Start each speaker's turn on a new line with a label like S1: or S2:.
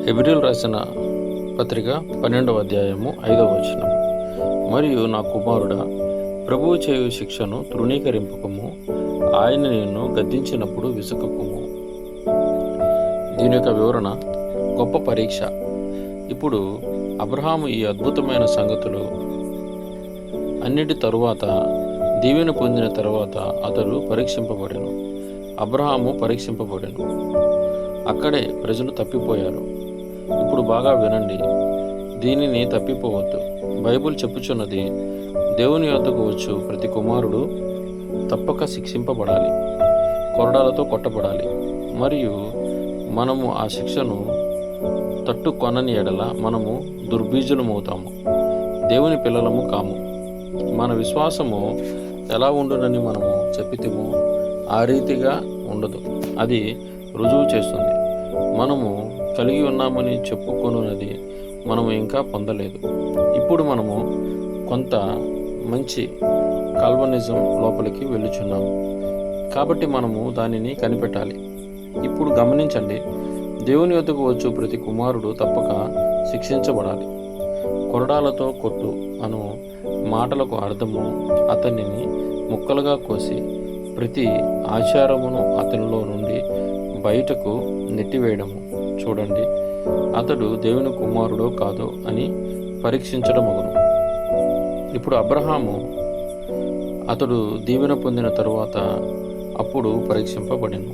S1: హెబ్రీయులు రాసిన పత్రిక 12వ అధ్యాయము 5వ వచనం. మరియు నా కుమారుడా, ప్రభువు చేయు శిక్షను తృణీకరింపకము, ఆయన నిన్ను గద్దించినప్పుడు విసుకకుము. దీని యొక్క వివరణ, గొప్ప పరీక్ష. ఇప్పుడు అబ్రహాము ఈ అద్భుతమైన సంగతులు అన్నిటి తరువాత, దీవెన పొందిన తరువాత అతడు పరీక్షింపబడెను. అబ్రహాము పరీక్షింపబడెను. అక్కడే ప్రజలు తప్పిపోయారు. ఇప్పుడు బాగా వినండి, దీనిని తప్పిపోవద్దు. బైబిల్ చెప్పుచున్నది, దేవుని యొద్దకు వచ్చు ప్రతి కుమారుడు తప్పక శిక్షింపబడాలి, కొరడాలతో కొట్టబడాలి. మరియు మనము ఆ శిక్షను తట్టుకొనని ఎడల మనము దుర్బీజులమవుతాము, దేవుని పిల్లలము కాము. మన విశ్వాసము ఎలా ఉండునని మనము చెప్పితేమో ఆ రీతిగా ఉండదు. అది రుజువు చేస్తుంది. మనము కలిగి ఉన్నామని చెప్పుకొనున్నది మనము ఇంకా పొందలేదు. ఇప్పుడు మనము కొంత మంచి కాల్వనిజం లోపలికి వెళ్ళుచున్నాము, కాబట్టి మనము దానిని కనిపెట్టాలి. ఇప్పుడు గమనించండి, దేవుని యొద్దకు వచ్చు ప్రతి కుమారుడు తప్పక శిక్షించబడాలి. కొరడాలతో కొట్టు అను మాటలకు అర్థము, అతనిని ముక్కలుగా కోసి ప్రతి ఆచారమును అతనిలో నుండి బయటకు నెట్టివేయడము. చూడండి, అతడు దేవుని కుమారుడో కాదో అని పరీక్షించడమగును. ఇప్పుడు అబ్రహాము అతడు దీవెన పొందిన తరువాత అప్పుడు పరీక్షింపబడెను.